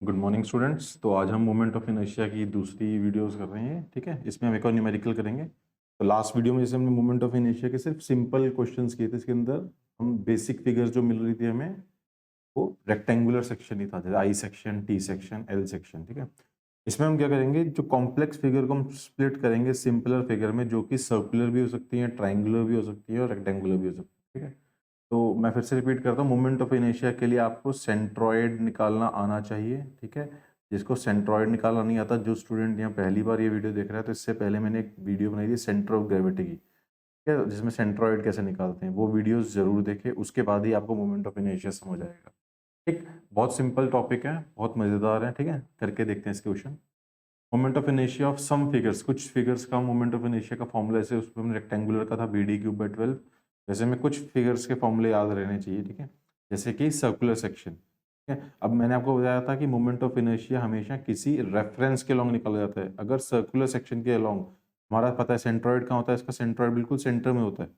Good morning students. तो आज हम मोमेंट ऑफ इनर्शिया की दूसरी वीडियोस कर रहे हैं। ठीक है, इसमें हम एक और न्यूमेरिकल करेंगे। तो लास्ट वीडियो में जैसे हमने मोमेंट ऑफ इनर्शिया के सिर्फ सिंपल क्वेश्चंस किए थे, इसके अंदर हम बेसिक फिगर्स जो मिल रही थी हमें वो रेक्टेंगुलर सेक्शन ही था, जैसे I section, T section, L section. ठीक है, इसमें हम क्या करेंगे, जो कॉम्प्लेक्स फिगर को हम स्प्लिट करेंगे सिंपलर फिगर में, जो कि सर्कुलर भी हो सकती है, ट्राइंगुलर भी हो सकती है और रेक्टेंगुलर भी हो सकती है। ठीक है, तो मैं फिर से रिपीट करता हूँ, मोमेंट ऑफ इनर्शिया के लिए आपको सेंट्रॉयड निकालना आना चाहिए। ठीक है, जिसको सेंट्रॉयड निकालना नहीं आता, जो स्टूडेंट यहाँ पहली बार ये वीडियो देख रहा है, तो इससे पहले मैंने एक वीडियो बनाई थी सेंटर ऑफ ग्रेविटी की, ठीक है, जिसमें सेंट्रॉयड कैसे निकालते हैं, वो वीडियोस जरूर देखें, उसके बाद ही आपको मोमेंट ऑफ इनर्शिया समझ आएगा। ठीक, बहुत सिंपल टॉपिक है, बहुत मजेदार है। ठीक है, करके देखते हैं इसके question. Moment of inertia of some figures, कुछ फिगर्स का मोमेंट ऑफ इनर्शिया का फॉर्मूला, ऐसे उसमें रेक्टेंगुलर का था bd³/12। जैसे में कुछ फिगर्स के फॉर्मूले याद रहने चाहिए। ठीक है, जैसे कि सर्कुलर सेक्शन। ठीक है, अब मैंने आपको बताया था कि मोमेंट ऑफ इनर्शिया हमेशा किसी रेफरेंस के अलॉन्ग निकाला जाता है। अगर सर्कुलर सेक्शन के अलॉन्ग हमारा पता है सेंट्रॉइड कहाँ होता है, इसका सेंट्रॉइड बिल्कुल सेंटर में होता है।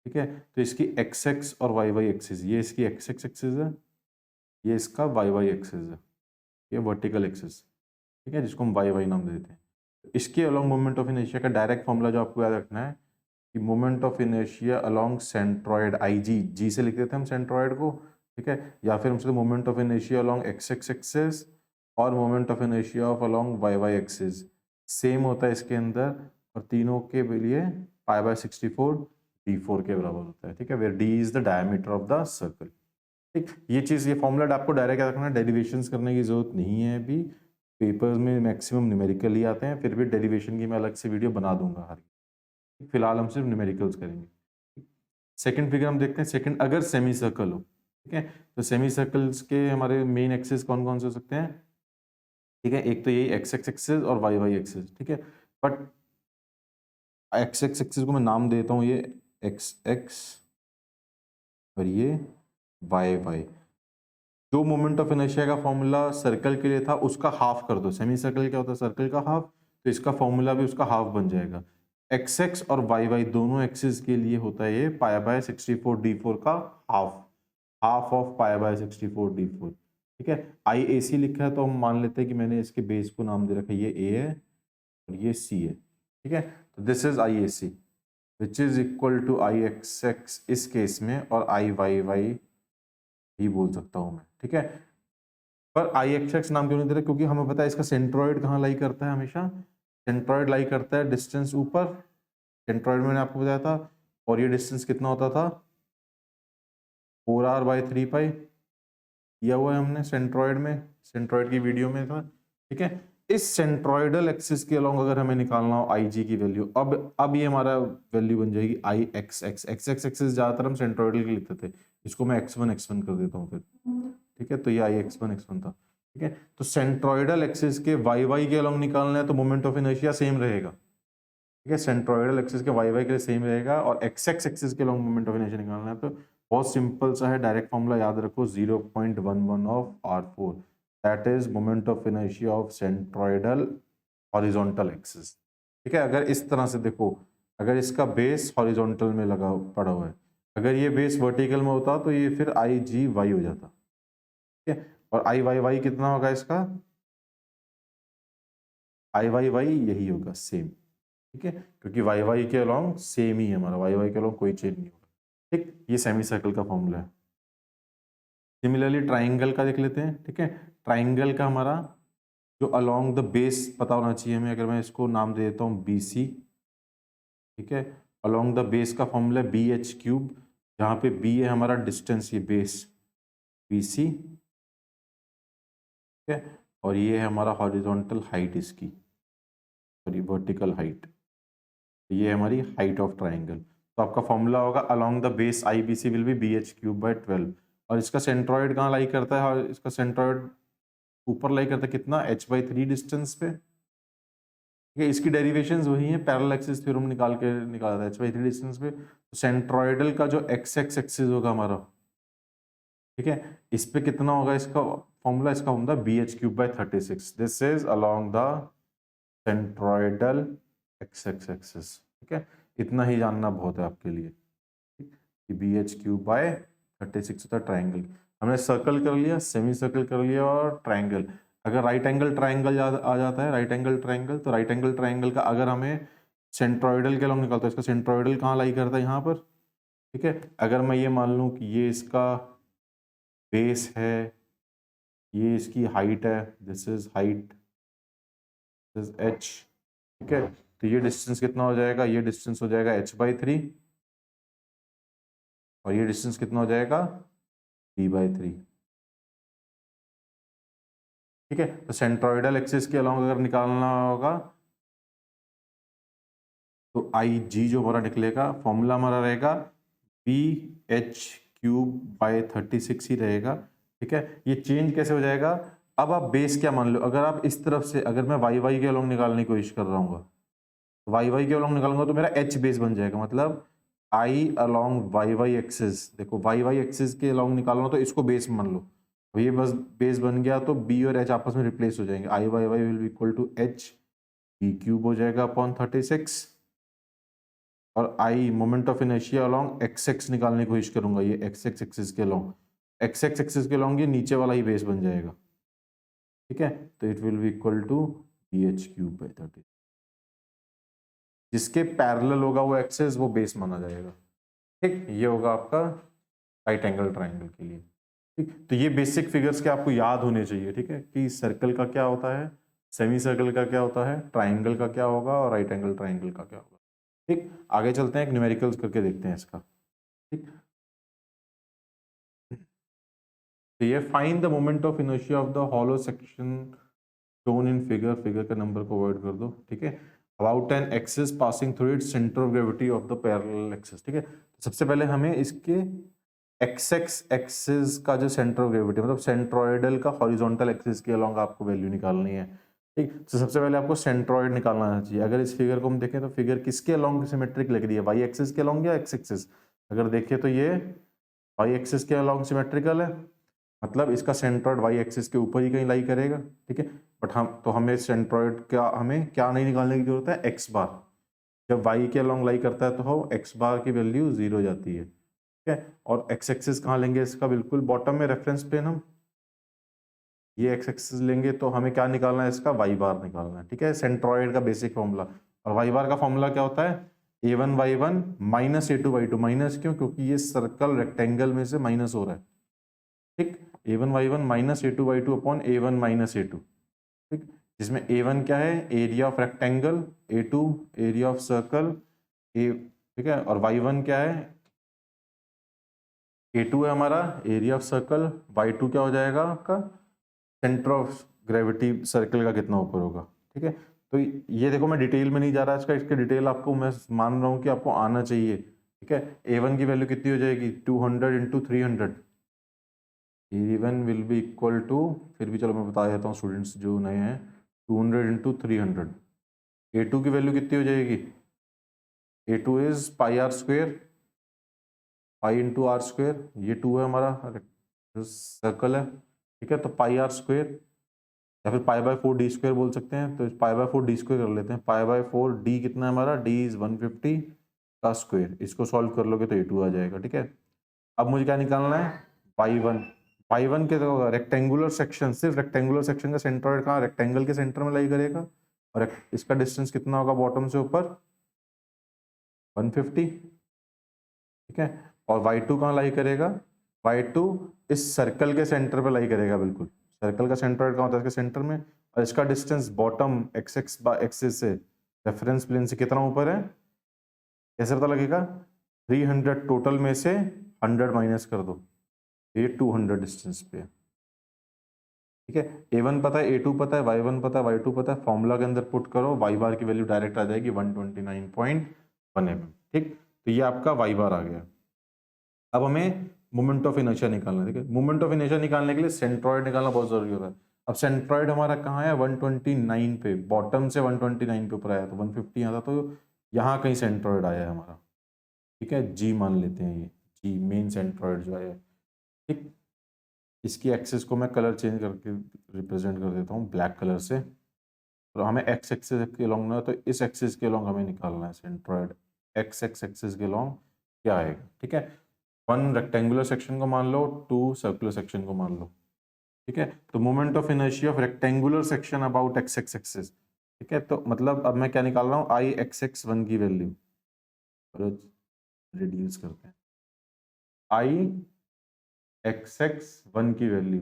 ठीक है, तो इसकी एक्स एक्स और वाई वाई एक्सिस, ये इसकी एक्स एक्स एक्सिस है, ये इसका वाई वाई एक्सिस है, ये वर्टिकल एक्सिस। ठीक है, जिसको हम वाई वाई नाम देते हैं। इसके अलोंग मोमेंट ऑफ इनर्शिया का डायरेक्ट फॉर्मूला जो आपको याद रखना है कि moment of inertia along centroid, I G, G से लिख देते हैं हम सेंट्रॉयड को। ठीक है, या फिर हमसे moment of inertia along X X axis और moment of inertia of along Y Y axis same होता है इसके अंदर, और तीनों के लिए π/64 d4 के बराबर होता है। ठीक है, where d is the diameter of the circle. ठीक, ये चीज़, ये फॉर्मूला आपको डायरेक्ट याद रखना है, डेरिवेशंस करने की जरूरत नहीं है अभी। पेपर्स में मैक्सिमम न्यूमेरिकल ही आते हैं, फिर भी डेरिवेशन की मैं अलग से वीडियो बना दूंगा हर। फिलहाल हम सिर्फ न्यूमेरिकल्स करेंगे। सेकंड फिगर हम देखते हैं। सेकंड, अगर सेमी सर्कल हो, ठीक है, तो सेमी सर्कल्स के हमारे मेन एक्सिस कौन कौन से हो सकते हैं। ठीक है, एक तो यही एक्स एक्स एक्सिस और वाई वाई एक्सिस। ठीक है, बट एक्स एक्स एक्सिस को मैं नाम देता हूँ ये एक्स एक्स और ये वाई वाई। जो मोमेंट ऑफ इनर्शिया का फॉर्मूला सर्कल के लिए था उसका हाफ कर दो। सेमी सर्कल क्या होता है, सर्कल का हाफ, तो इसका फॉर्मूला भी उसका हाफ बन जाएगा। एक्स एक्स और वाई वाई दोनों एक्सिस के लिए होता है ये π/64 d4 का हाफ, हाफ ऑफ π/64 d4। ठीक है, आई ए सी लिखा है तो हम मान लेते हैं कि मैंने इसके बेस को नाम दे रखा है, ये ए है और ये सी है। ठीक है, तो this is I A C which is equal to I X X इस केस में, और आई वाई वाई ही बोल सकता हूं मैं। ठीक है, पर आई एक्स एक्स नाम क्यों नहीं दे रहे, क्योंकि हमें पता है इसका सेंट्रॉइड कहाँ लाई करता है, हमेशा सेंट्रॉइड लाई करता है डिस्टेंस ऊपर। सेंट्रॉइड मैंने आपको बताया था, और ये डिस्टेंस कितना होता था, 4r/3π किया हुआ है हमने सेंट्रॉइड में, सेंट्रॉइड की वीडियो में था। ठीक है, इस सेंट्रॉइडल एक्सिस के अलोंग अगर हमें निकालना हो आई जी की वैल्यू, अब ये हमारा वैल्यू बन जाएगी I X X. X X axis ज्यादातर हम सेंट्रॉइडल के लिखते थे, इसको मैं x1 कर देता हूँ फिर। ठीक है, तो ये आई x1 था। ठीक है, तो सेंट्रॉइडल एक्सिस के वाई वाई के अलोंग निकालना है तो मोमेंट ऑफ इनर्शिया सेम रहेगा। ठीक है, सेंट्रॉइडल एक्सिस के वाई वाई के लिए सेम रहेगा, और एक्स एक्स एक्सिस के लॉन्ग मोमेंट ऑफ इनर्शिया निकालना है तो बहुत सिंपल सा है, डायरेक्ट फॉर्मूला याद रखो, 0.11 of r4, that is moment of inertia of centroidal horizontal axis. ठीक है, अगर इस तरह से देखो, अगर इसका बेस हॉरिजॉन्टल में लगा पड़ा हुआ है, अगर ये बेस वर्टिकल में होता तो ये फिर आई जी वाई हो जाता। ठीक है, और आई वाई वाई कितना होगा इसका, आई वाई वाई यही होगा सेम। ठीक है, क्योंकि वाई वाई के अलॉन्ग सेम ही है हमारा, वाई वाई के अलॉन्ग कोई चेंज नहीं होगा। ठीक, ये सेमी सर्कल का फॉर्मूला है। सिमिलरली ट्राइंगल का देख लेते हैं। ठीक है, ट्राइंगल का हमारा जो अलॉन्ग द बेस पता होना चाहिए हमें, अगर मैं इसको नाम दे देता हूँ बी सी। ठीक है, अलॉन्ग द बेस का फॉर्मूला है BH3, जहाँ पे बी है हमारा डिस्टेंस, ये बेस बी सी। ठीक है, और ये है हमारा हॉरिजॉन्टल हाइट इसकी, सॉरी वर्टिकल हाइट, ये है हमारी हाइट ऑफ ट्राइंगल। तो आपका फॉर्मूला होगा along the base I B C will be BH3/12, और इसका सेंट्रॉइड कहाँ लाई करता है, और इसका सेंट्रॉइड ऊपर लाई करता है कितना, h/3 डिस्टेंस पे। ठीक है, इसकी डेरिवेशंस वही है, पैरेलल एक्सिस थ्योरम निकाल के निकाला था, h/3 डिस्टेंस पे। तो सेंट्रॉइडल का जो एक्स एक्स एक्सिस होगा हमारा, ठीक है, इस पे कितना होगा, इसका फॉर्मूला, इसका होगा BH3/36। This is along the centroidal x X axis. ठीक है, इतना ही जानना बहुत है आपके लिए कि BH3/36 होता है ट्राइंगल। हमने सर्कल कर लिया, सेमी सर्कल कर लिया और ट्राइंगल। अगर राइट एंगल ट्राइंगल आ जाता है, राइट एंगल ट्राइंगल, तो राइट एंगल ट्राइंगल का अगर हमें सेंट्रोइडल के अलॉन्ग निकालता है, इसका सेंट्रोइडल कहाँ लाई करता है, यहाँ पर, ठीक है। अगर मैं ये मान लूँ कि ये इसका बेस है, ये इसकी हाइट है, this is height, this is H, ठीक है। तो ये डिस्टेंस कितना हो जाएगा, ये डिस्टेंस हो जाएगा h/3 और ये डिस्टेंस कितना हो जाएगा d/3, ठीक है। तो सेंट्रोइडल एक्सिस के अलॉन्ग अगर निकालना होगा तो आई जी जो हमारा निकलेगा, फॉर्मूला हमारा रहेगा BH³/36 ही रहेगा, ठीक है। ये चेंज कैसे हो जाएगा, अब आप बेस क्या मान लो, अगर आप इस तरफ से अगर मैं वाई वाई के अलॉन्ग निकालने की कोशिश कर रहा हूँ, वाई वाई के अलॉन्ग निकालूंगा तो मेरा एच बेस बन जाएगा, मतलब आई अलॉन्ग वाई वाई एक्सिस, देखो वाई वाई एक्सिस के अलॉन्ग निकालना तो इसको बेस मान लो, तो ये बस बेस बन गया, तो बी और एच आपस में रिप्लेस हो जाएंगे, I Y Y will be equal to H B³ हो जाएगा अपॉन 36, और I moment of inertia along X X निकालने की कोशिश करूंगा, ये एक्स एक्स एक्सिस के अलॉन्ग, एक्स एक्स एक्सिस के अलॉन्ग ये नीचे वाला ही बेस बन जाएगा, ठीक है। तो it will be equal to BH³/30, जिसके पैरेलल होगा वो एक्सिस, वो बेस माना जाएगा, ठीक। ये होगा आपका राइट एंगल ट्राइंगल के लिए, ठीक। तो ये बेसिक फिगर्स के आपको याद होने चाहिए, ठीक है, कि सर्कल का क्या होता है, सेमी सर्कल का क्या होता है, ट्राइंगल का क्या होगा और राइट एंगल ट्राइंगल का क्या होगा, ठीक। आगे चलते हैं, एक न्यूमेरिकल्स करके देखते हैं इसका, ठीक। तो ये find the moment of inertia of the hollow section shown in figure, figure के नंबर को अवॉइड कर दो, ठीक है। About an axis passing through its centre of gravity of the parallel axis, ठीक है। तो सबसे पहले हमें इसके एक्स एक्स एक्सिस का जो सेंटर ऑफ ग्रेविटी, मतलब सेंट्रोइडल का हॉरिजॉन्टल एक्सिस के अलॉन्ग आपको वैल्यू निकालनी है, ठीक। तो सबसे पहले आपको सेंट्रोइड निकालना आना चाहिए। अगर इस फिगर को हम देखें तो फिगर किसके अलॉन्ग सिमेट्रिक लग रही है, वाई एक्सिस के अलॉन्ग या एक्स एक्सिस, अगर देखें तो ये वाई एक्सिस के अलॉन्ग सिमेट्रिकल है, मतलब इसका सेंट्रोइड वाई एक्सिस के ऊपर ही कहीं लाई करेगा, ठीक है। बट हमें सेंट्रोइड का हमें क्या नहीं निकालने की जरूरत है, एक्स बार, जब वाई के अलॉन्ग लाई करता है तो हो एक्स बार की वैल्यू 0 हो जाती है, ठीक है। और एक्स एक्सिस कहाँ लेंगे, इसका बिल्कुल बॉटम में रेफरेंस प्लेन, हम ये एक्स एक्सिस लेंगे तो हमें क्या निकालना है, इसका वाई बार निकालना है, ठीक है, सेंट्रोइड का बेसिक फॉर्मूला। और वाई बार का फॉर्मूला क्या होता है, a1y1 माइनस a2y2, माइनस क्यों, क्योंकि ये सर्कल रेक्टेंगल में से माइनस हो रहा है, ठीक। a1y1 minus a2y2 upon a1 minus a2, ठीक। जिसमें a1 क्या है, area of rectangle, a2 area of circle, A, ठीक है। और y1 क्या है, a2 है हमारा एरिया ऑफ सर्कल, y2 क्या हो जाएगा आपका सेंटर ऑफ ग्रेविटी सर्कल का कितना ऊपर होगा, ठीक है। तो ये देखो मैं डिटेल में नहीं जा रहा इसका, इसके डिटेल आपको मैं मान रहा हूँ कि आपको आना चाहिए, ठीक है। a1 की वैल्यू कितनी हो जाएगी, 200 into 300, a1 will be equal to, फिर भी चलो मैं बता देता हूँ स्टूडेंट्स जो नए हैं, 200 इंटू 300, a2 की वैल्यू कितनी हो जाएगी, a2 is pi r square, pi into r square, ये 2 है हमारा सर्कल है, ठीक है। तो पाई आर स्क्वेयर या फिर पाई बाय 4 डी स्क्वेयर बोल सकते हैं, तो पाई बाय 4 डी स्क्वेयर कर लेते हैं, पाई बाय 4 डी कितना है हमारा, डी इज 150 का स्क्वेयर, इसको सॉल्व कर लोगे तो a2 आ जाएगा, ठीक है। अब मुझे क्या निकालना है, y1, y1 के तो रेक्टेंगुलर सेक्शन, सिर्फ रेक्टेंगुलर सेक्शन का सेंट्रोइड कहाँ, रेक्टेंगल के सेंटर में लाई करेगा, और इसका डिस्टेंस कितना होगा बॉटम से ऊपर 150, ठीक है। और y2 कहाँ लाई करेगा, y2 इस सर्कल के सेंटर पे लाई करेगा, बिल्कुल सर्कल का सेंट्रोइड कहाँ होता है, इसके सेंटर में, और इसका distance bottom x X axis से रेफरेंस प्लेन से कितना ऊपर है, कैसे पता लगेगा, 300 टोटल में से 100 माइनस कर दो, ये 200 डिस्टेंस पे है, ठीक है। a1 पता है, a2 पता है, y1 पता है, y2 पता है, फॉर्मूला के अंदर पुट करो, y बार की वैल्यू डायरेक्ट आ जाएगी 129.1 mm, ठीक। तो ये आपका y बार आ गया। अब हमें मोमेंट ऑफ इनर्शिया निकालना है, ठीक है। मोमेंट ऑफ इनर्शिया निकालने के लिए सेंट्रोइड निकालना बहुत जरूरी होता है। अब सेंट्रोइड हमारा कहाँ है, 129 पे, बॉटम से 129 पे ऊपर आया, तो 150 आता, तो यहाँ कहीं सेंट्रोइड आया है हमारा, ठीक है, जी मान लेते हैं, ये जी मेन सेंट्रोइड जो आया है, ठीक। इसकी एक्सिस को मैं कलर चेंज करके रिप्रेजेंट कर देता हूँ ब्लैक कलर से, तो हमें एक्स एक्सिस के लॉन्ग ना, तो इस एक्सिस के लॉन्ग हमें निकालना है सेंट्रोइड, एक्स एक्स एक्सिस के लॉन्ग क्या आएगा, ठीक है। 1 रेक्टेंगुलर सेक्शन को मान लो, 2 सर्कुलर सेक्शन को मान लो, ठीक है। तो moment of inertia of rectangular section about x X axis, ठीक है। तो मतलब अब मैं क्या निकाल रहा हूँ, आई एक्स एक्स वन की वैल्यू, रिड्यूस करते हैं, आई एक्स एक्स वन की वैल्यू,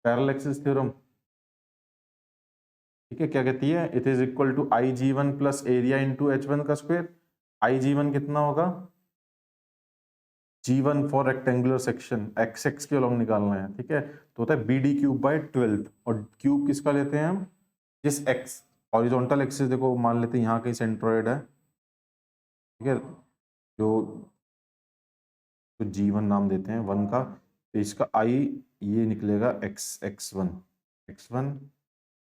पैरेलल एक्सिस थ्योरम, ठीक है। क्या कहती है, it is equal to I G one plus area into H one का स्क्वायर। आई जी वन कितना होगा, G one for rectangular section, X X के अलॉन्ग निकालना है, ठीक है। तो होता है बी डी क्यूब बाई 12, और क्यूब किसका लेते हैं हम, जिस एक्स हॉरिजॉन्टल एक्सिस, देखो मान लेते हैं यहाँ कहीं सेंट्रोइड है, ठीक है, जो तो जी वन नाम देते हैं वन का, तो इसका आई ये निकलेगा एक्स एक्स वन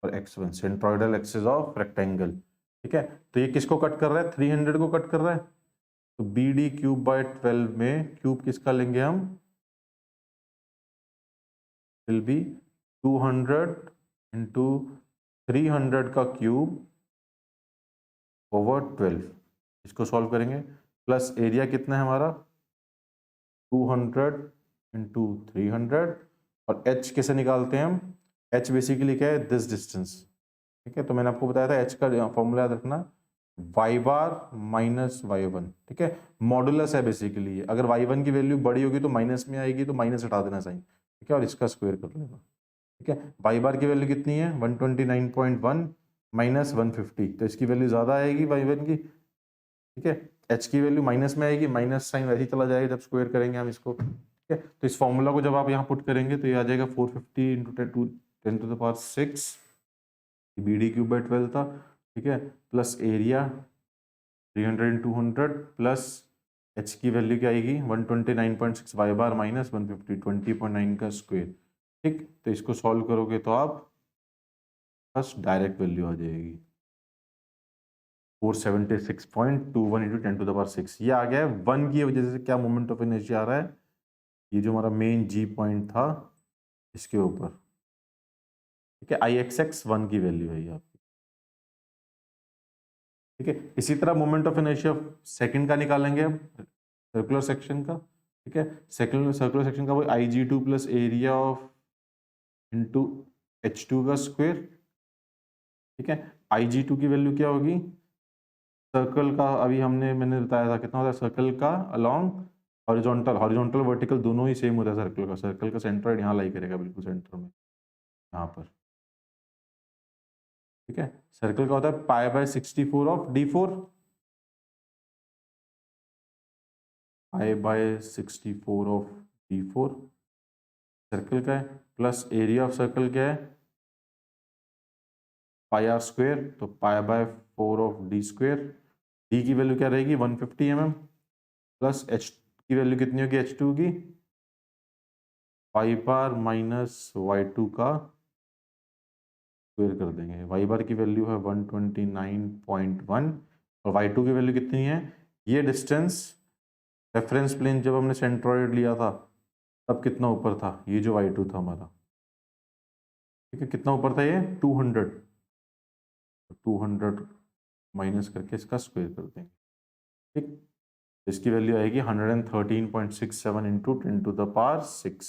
और x one, centroidal axis of rectangle, ठीक है। तो ये किसको कट कर रहा है, 300 को कट कर रहा है। तो बी डी क्यूब बाई 12 में क्यूब किसका लेंगे हम, विल बी 200 इंटू 300 का क्यूब ओवर 12, इसको सॉल्व करेंगे, प्लस एरिया कितना है हमारा 200 इंटू 300, और h कैसे निकालते हैं हम, h बेसिकली क्या है, दिस डिस्टेंस, ठीक है। तो मैंने आपको बताया था h का फॉर्मूला याद रखना, y बार माइनस वाई वन, ठीक है। मॉडुलस है बेसिकली, अगर y1 की वैल्यू बड़ी होगी तो माइनस में आएगी, तो माइनस हटा देना चाहिए, ठीक है, और इसका स्क्वायर कर लेना, ठीक है। y बार की वैल्यू कितनी है 129.1 माइनस 150, तो इसकी वैल्यू ज्यादा आएगी y1 की, ठीक है। h की वैल्यू माइनस में आएगी, माइनस साइन वैसे ही चला जाएगा जब स्क्वायर करेंगे हम इसको, ठीक है। तो इस फॉर्मूला को जब आप यहाँ पुट करेंगे तो ये आ जाएगा 450 into 10 to the power 6, B D cube by 12 था, ठीक है, plus area 300 in 200, plus h की वैल्यू क्या आएगी 129.6 y बार माइनस 150, 20.9 का स्क्वायर, ठीक। तो इसको सॉल्व करोगे तो आप बस डायरेक्ट वैल्यू आ जाएगी 476.21 इंटू 10 टू द पावर 6, ये आ गया है वन की वजह से क्या मोमेंट ऑफ इनर्शिया आ रहा है, ये जो हमारा मेन जी पॉइंट था इसके ऊपर, ठीक है। आई एक्स एक्स वन की वैल्यू है ये आपकी, ठीक है। इसी तरह मोमेंट ऑफ इनर्शिया सेकंड का निकालेंगे हम, सर्कुलर सेक्शन का, ठीक है। सर्कुलर सेक्शन का वो I G two plus area of into H two का स्क्वायर, ठीक है। आई जी टू की वैल्यू क्या होगी, सर्कल का अभी मैंने बताया था कितना होता है सर्कल का अलोंग हॉरिजॉन्टल, हॉरिजॉन्टल वर्टिकल दोनों ही सेम होता है सर्कल का सेंट्रोइड यहाँ लाई करेगा बिल्कुल सेंटर में, यहाँ पर, ठीक है। सर्कल का होता है pi by 64 of d4, pi by 64 of d4 circle का है, प्लस एरिया ऑफ सर्कल क्या है पाई आर स्क्वायर, तो pi by 4 of D square, D की वैल्यू क्या रहेगी 150 mm, प्लस एच की वैल्यू कितनी होगी एच टू की Y bar minus Y two का स्क्वायर कर देंगे, वाई बार की वैल्यू है 129.1 और वाई टू की वैल्यू कितनी है, ये डिस्टेंस रेफरेंस प्लेन जब हमने सेंट्रॉइड लिया था तब कितना ऊपर था, ये जो वाई टू था हमारा, ठीक है, कितना ऊपर था ये 200, 200 माइनस करके इसका स्क्वायर कर देंगे, ठीक। इसकी वैल्यू आएगी 113.67 इंटू 10 टू द पावर 6,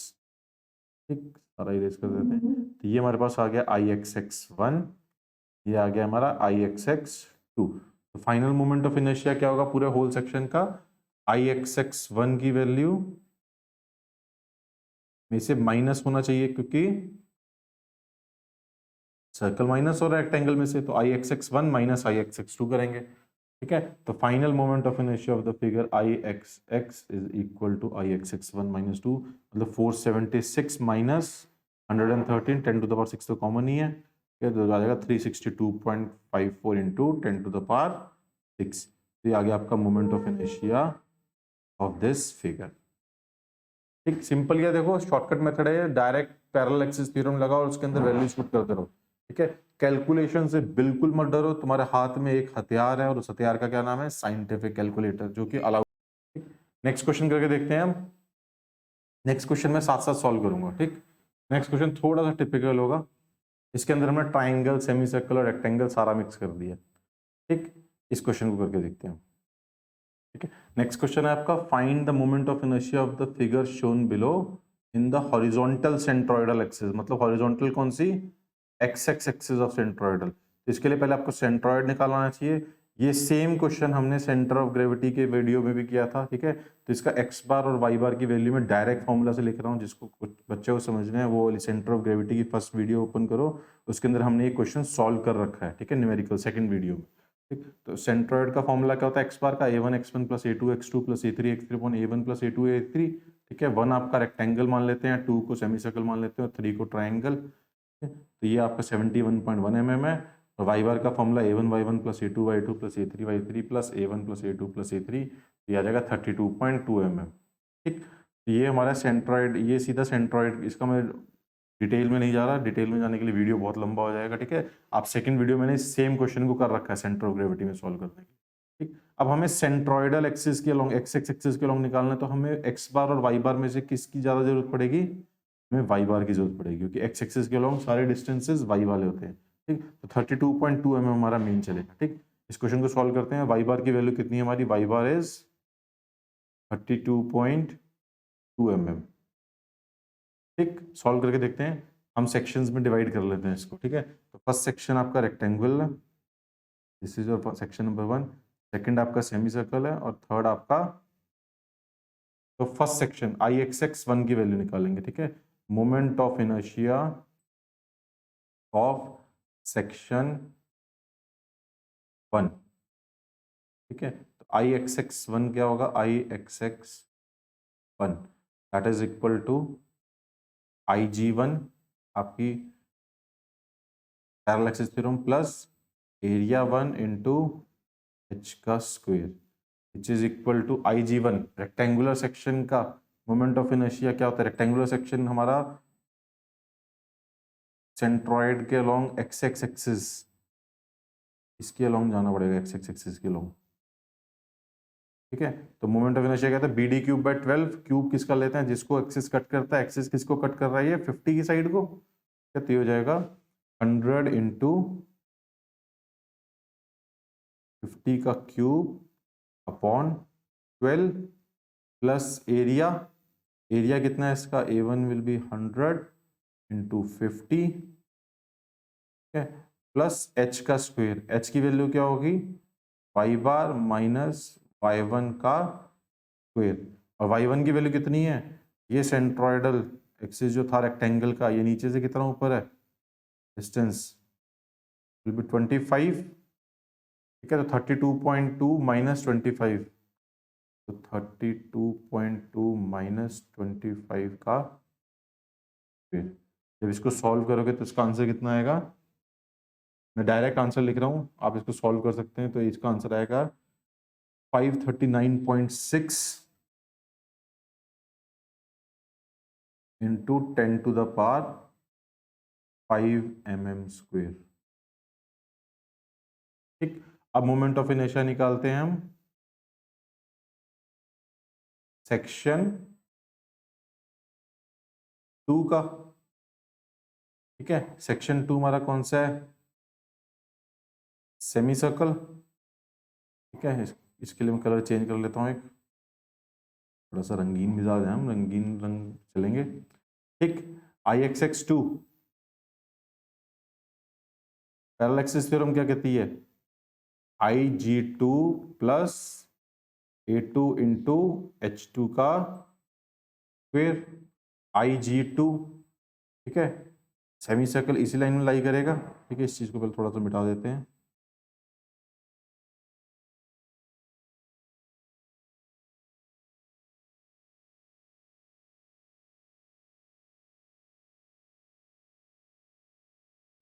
ठीक। सारा इरेज कर देते हैं, तो ये हमारे पास आ गया आई एक्स एक्स वन, ये आ गया हमारा आई एक्स एक्स टू। तो फाइनल मोमेंट ऑफ इनर्शिया क्या होगा पूरे होल सेक्शन का, आई एक्स एक्स वन की वैल्यू में से माइनस होना चाहिए क्योंकि सर्कल माइनस हो रहा है रेक्टेंगल में से, तो I X X one minus I X X two करेंगे, ठीक है। तो final moment of inertia of the figure I X X is equal to I X X one minus two, मतलब 476 माइनस 113, 10 टू द पावर 6 तो common ही है, तो आ जाएगा 362.54 into 10 to the power 6, तो ये आ गया आपका moment of inertia of this figure, ठीक। सिंपल क्या देखो शॉर्टकट मेथड है, डायरेक्ट पैरेलल एक्सिस थ्योरम लगाओ और उसके अंदर वैल्यूज पुट करते रहो, ठीक है। कैलकुलेशन से बिल्कुल मत डरो, तुम्हारे हाथ में एक हथियार है और उस हथियार का क्या नाम है साइंटिफिक कैलकुलेटर, जो कि अलाउ। नेक्स्ट क्वेश्चन करके देखते हैं हम, नेक्स्ट क्वेश्चन में साथ साथ सॉल्व करूंगा, ठीक। नेक्स्ट क्वेश्चन थोड़ा सा टिपिकल होगा, इसके अंदर हमने ट्राइंगल सेमी सर्कल और रेक्टेंगल सारा मिक्स कर दिया, ठीक। इस क्वेश्चन को करके देखते हैं, ठीक है। नेक्स्ट क्वेश्चन है आपका, find the moment of inertia of the figure shown below in the horizontal centroidal axis, मतलब हॉरिजॉन्टल कौन सी, X X axis of centroidal. तो इसके लिए पहले आपको सेंट्रोइड निकालना आना चाहिए। ये सेम क्वेश्चन हमने सेंटर ऑफ ग्रेविटी के वीडियो में भी किया था, ठीक है। तो इसका एक्स बार और वाई बार की वैल्यू में डायरेक्ट फॉर्मूला से लिख रहा हूँ, जिसको कुछ बच्चे को समझना है वो सेंटर ऑफ ग्रेविटी की फर्स्ट वीडियो ओपन करो, उसके अंदर हमने ये क्वेश्चन सॉल्व कर रखा है, ठीक है, न्यूमेरिकल सेकंड वीडियो में, ठीक। तो सेंट्रोइड का फॉर्मूला क्या होता है, एक्स बार का a1 x1 plus a2 x2 plus a3 x3 upon a1 plus a2 a3, ठीक है। 1 आपका रेक्टेंगल मान लेते हैं, 2 को सेमी सर्कल मान लेते हैं और 3 को ट्राइंगल। तो ये आपका 71.1 mm है। और वाई बार का formula a1 y1 plus a2 y2 plus a3 y3 plus a1 plus a2 plus a3, ये आ जाएगा 32.2 mm, ठीक। तो ये हमारा सेंट्रॉइड, ये सीधा सेंट्रॉइड, इसका मैं डिटेल में नहीं जा रहा, डिटेल में जाने के लिए वीडियो बहुत लंबा हो जाएगा, ठीक है। आप सेकंड वीडियो मैंने सेम क्वेश्चन को कर रखा है सेंटर ऑफ ग्रेविटी में सॉल्व करने के, ठीक। अब हमें सेंट्रॉइडल एक्सिस के अलोंग, एक्स एक्स एक्सिस के अलोंग निकालना है, तो हमें एक्स बार और वाई बार में से किसकी ज्यादा जरूरत पड़ेगी, हमें वाई बार की जरूरत पड़ेगी, क्योंकि एक्स एक्सिस के अलोंग सारे डिस्टेंसेस वाई वाले होते हैं, ठीक। तो 32.2 mm हमारा मेन चलेगा, ठीक। इस क्वेश्चन को सॉल्व करते हैं। वाई बार की वैल्यू कितनी है हमारी, वाई बार इज 32.2 mm, ठीक। सॉल्व करके देखते हैं, हम सेक्शंस में डिवाइड कर लेते हैं इसको, ठीक है। तो फर्स्ट सेक्शन आपका रेक्टेंगल है, this is your section number 1। Second आपका सेमी सर्कल है और थर्ड आपका, तो first section I X X 1 की वैल्यू निकालेंगे, ठीक है। Moment of inertia of section 1, ठीक है। तो आई एक्स एक्स 1 क्या होगा, I X X 1 that is equal to I G 1 आपकी parallel axis theorem plus area 1 into H का square, which is equal to I G 1। Rectangular section का moment of inertia क्या होता है, rectangular section हमारा centroid के along X X axis, इसके along जाना पड़ेगा, एक्स एक्स एक्सिस के अलोंग, ठीक है। तो मोमेंट ऑफ इनर्शिया कहता है B D cube by 12, cube किसका लेते हैं, जिसको एक्सिस कट करता है, एक्सिस किसको कट कर रहा है, ये 50 की साइड को, तो ये हो जाएगा 100 इंटू 50 का cube upon 12 plus area, area कितना है इसका, A1 विल बी 100 इंटू 50, ठीक है, प्लस एच का स्क्वायर, एच की वैल्यू क्या होगी, वाई बार माइनस y1 का स्क्वायर। और y1 की वैल्यू कितनी है, ये सेंट्रॉइडल एक्सिस जो था रेक्टेंगल का, ये नीचे से कितना ऊपर है, डिस्टेंस विल बी 25, ठीक है। तो 32.2 माइनस 25, तो 32.2 माइनस 25 का स्क्वायर। जब इसको सॉल्व करोगे तो इसका आंसर कितना आएगा, मैं डायरेक्ट आंसर लिख रहा हूं, आप इसको सॉल्व कर सकते हैं। तो इसका आंसर आएगा 539.6 into 10 to the power 5 mm square, ठीक। अब मोमेंट ऑफ इनर्शिया निकालते हैं हम सेक्शन 2 का, ठीक है। सेक्शन 2 हमारा कौन सा है, सेमी सर्कल, ठीक है। इसके लिए मैं कलर चेंज कर लेता हूँ, एक थोड़ा सा रंगीन मिजाज है, हम रंगीन रंग चलेंगे, ठीक। I X X 2 parallel axis theorem क्या कहती है, आई जी 2 प्लस A2 इंटू H2 का स्क्वायर, आई जी 2, ठीक है। सेमी सर्कल इसी लाइन में लाई करेगा, ठीक है। इस चीज को पहले थोड़ा सा मिटा देते हैं,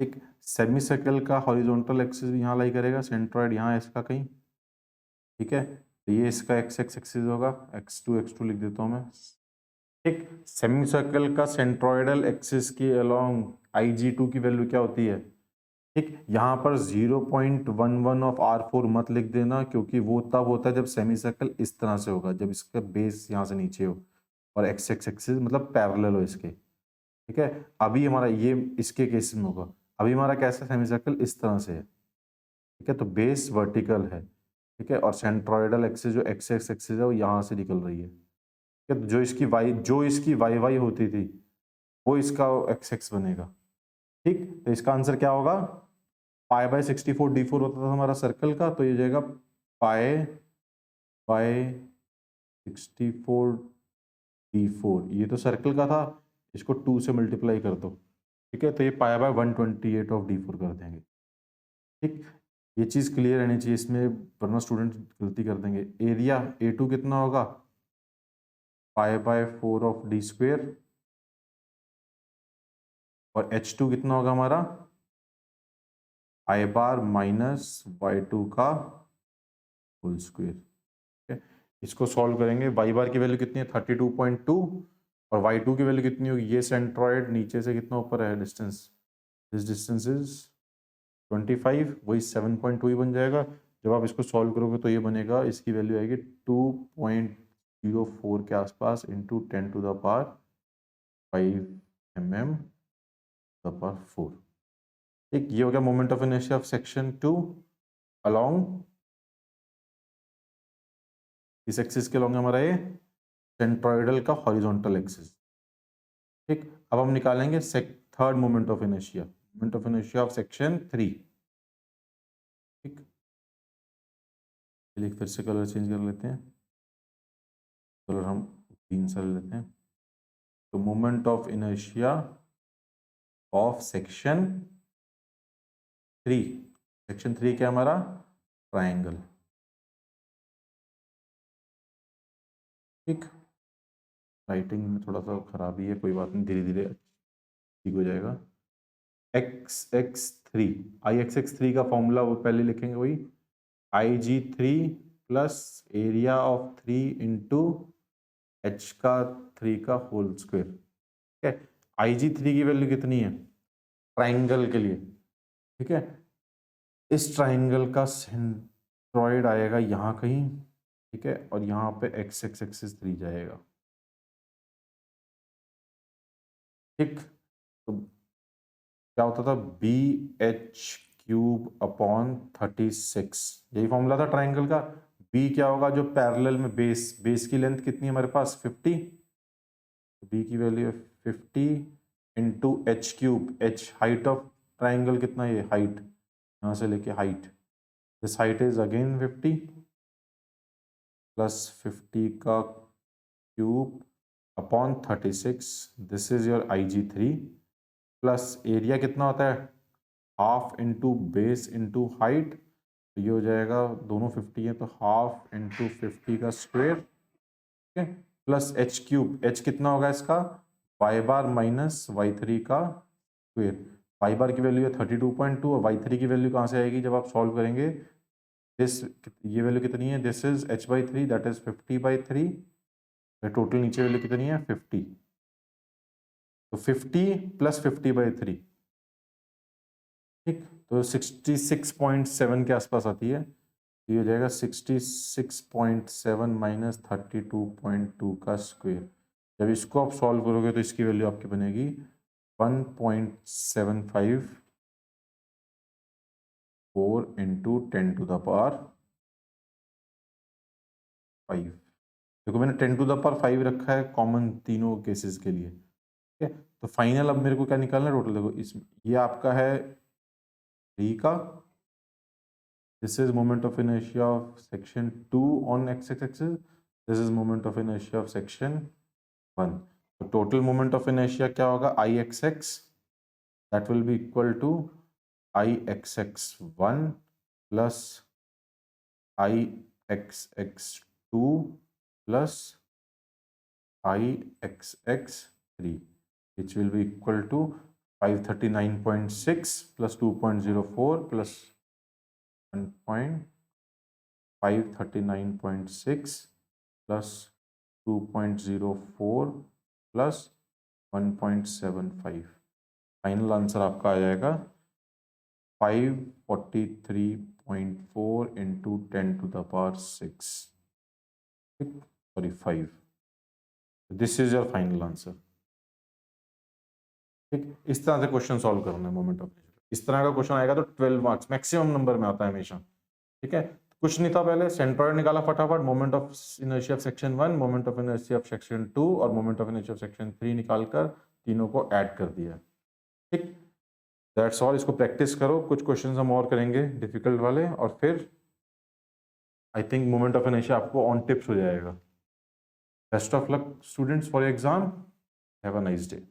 ठीक। सेमी सर्कल का हॉरिजॉन्टल एक्सिस भी यहाँ लाई करेगा, सेंट्रॉइड यहाँ है इसका कहीं, ठीक है। तो ये इसका एक्स एक्स एक्सिस होगा, x2 लिख देता हूँ मैं, ठीक। सेमी सर्कल का सेंट्रॉइडल एक्सिस के अलोंग IG2 की वैल्यू क्या होती है, ठीक। यहाँ पर 0.11 ऑफ R4 मत लिख देना, क्योंकि वो तब होता है जब सेमी सर्कल इस तरह से होगा, जब इसका बेस यहाँ से नीचे हो और एक्स एक्स एक्सिस मतलब पैरेलल हो इसके, ठीक है। अभी हमारा ये इसके केस में होगा, अभी हमारा कैसा सेमी सर्कल इस तरह से है, ठीक है। तो बेस वर्टिकल है, ठीक है, और सेंट्रॉइडल एक्सिस जो एक्स एक्स एक्सिस है वो यहाँ से निकल रही है, ठीक है, तो जो इसकी वाई वाई होती थी वो इसका एक्स एक्स बनेगा। ठीक, तो इसका आंसर क्या होगा, पाई बाय 64d4 होता था हमारा सर्कल का, तो ये जाएगा पाई बाय 64d4, ये तो सर्कल का था, इसको 2 से मल्टीप्लाई कर दो। ठीक है, तो ये पाई बाय 128 ऑफ d4 कर देंगे। ठीक, ये चीज़ क्लियर रहनी चाहिए इसमें, वरना स्टूडेंट गलती कर देंगे। एरिया A2 कितना होगा, पाई बाय 4 ऑफ d स्क्वेयर, और H2 कितना होगा हमारा, आई बार माइनस y2 का होल स्क्वेयर। ठीक है, इसको सॉल्व करेंगे, y बार की वैल्यू कितनी है 32.2, और y2 की वैल्यू कितनी होगी, ये सेंट्रॉइड नीचे से कितना ऊपर है डिस्टेंस, दिस डिस्टेंस इज 25, वही 7.2 ही बन जाएगा। जब आप इसको सॉल्व करोगे तो ये बनेगा, इसकी वैल्यू आएगी 2.04 के आसपास into 10 to the power 5 mm the power 4। ठीक, ये हो गया moment of inertia of section 2 along इस एक्सिस के लॉन्ग हमारा ये सेंट्रॉइडल का हॉरिजॉन्टल एक्सिस। ठीक, अब हम निकालेंगे third moment of inertia, moment of inertia of section 3। ठीक, चलिए फिर से कलर चेंज कर लेते हैं, कलर हम ग्रीन सा ले लेते हैं। तो moment of inertia of section 3, section 3 क्या हमारा, ट्रायंगल। ठीक, राइटिंग में थोड़ा सा खराबी है, कोई बात नहीं, धीरे धीरे ठीक हो जाएगा। xx3, IXX3 का फॉर्मूला वो पहले लिखेंगे, वही IG3 plus area of 3 into h का 3 का होल स्क्वायर। ठीक है, IG3 की वैल्यू कितनी है ट्राइंगल के लिए, ठीक है, इस ट्राइंगल का सेंट्रॉइड आएगा यहाँ कहीं, ठीक है, और यहाँ पे x एक्सिस 3 जाएगा। ठीक, तो क्या होता था, BH³ अपॉन 36, यही फॉर्मूला था ट्राइंगल का। B क्या होगा, जो पैरेलल में बेस की लेंथ कितनी है हमारे पास 50, B की वैल्यू है 50 into H³, H height of triangle कितना है, हाइट यहाँ से लेके height, this height is again 50 plus 50 का cube upon 36, this is your IG3, plus area कितना होता है half into base into height, तो ये हो जाएगा, दोनों 50 है तो हाफ इंटू 50 का स्क्वायर, ठीक है, प्लस H³ H कितना होगा इसका, y बार माइनस y3 का स्क्वायर। y बार की वैल्यू है 32.2 और y3 की वैल्यू कहाँ से आएगी जब आप सॉल्व करेंगे, दिस ये वैल्यू कितनी है, this is h/3 that is 50/3, total नीचे वैल्यू कितनी है 50, तो 50 प्लस 50/3, ठीक, तो 66.7 के आसपास आती है, तो ये हो जाएगा 66.7 माइनस 32.2 का स्क्वायर। जब इसको आप सॉल्व करोगे तो इसकी वैल्यू आपकी बनेगी 1.754 इंटू 10 टू द पावर 5। देखो मैंने 10 टू द पावर 5 रखा है कॉमन तीनों केसेस के लिए, ठीक है, तो फाइनल अब मेरे को क्या निकालना है टोटल, देखो इस ये आपका है 3 का, this is moment of inertia of section 2 on x-axis, this is moment of inertia of section 1, तो total moment of inertia क्या होगा Ixx, that will be equal to Ixx1 plus Ixx2 plus Ixx3, which will be equal to 539.6 plus 2.04 plus 539.6 plus 2.04 plus 1.75, final answer आपका आ जाएगा 543.4 into 10 to the power 6, sorry 5, this is your final answer. ठीक, इस तरह से question solve करना है moment of inertia, इस तरह का क्वेश्चन आएगा तो 12 मार्क्स मैक्सिमम नंबर में आता है हमेशा, ठीक है, कुछ नहीं था, पहले सेंट्रॉइड निकाला फटाफट, moment of inertia of section 1, moment of inertia of section 2 और moment of inertia of section 3 निकालकर तीनों को ऐड कर दिया। ठीक, दैट्स ऑल। इसको प्रैक्टिस करो, कुछ क्वेश्चंस हम और करेंगे डिफिकल्ट वाले, और फिर I think moment of inertia आपको ऑन टिप्स हो जाएगा। Best of luck students for exam, have a nice day.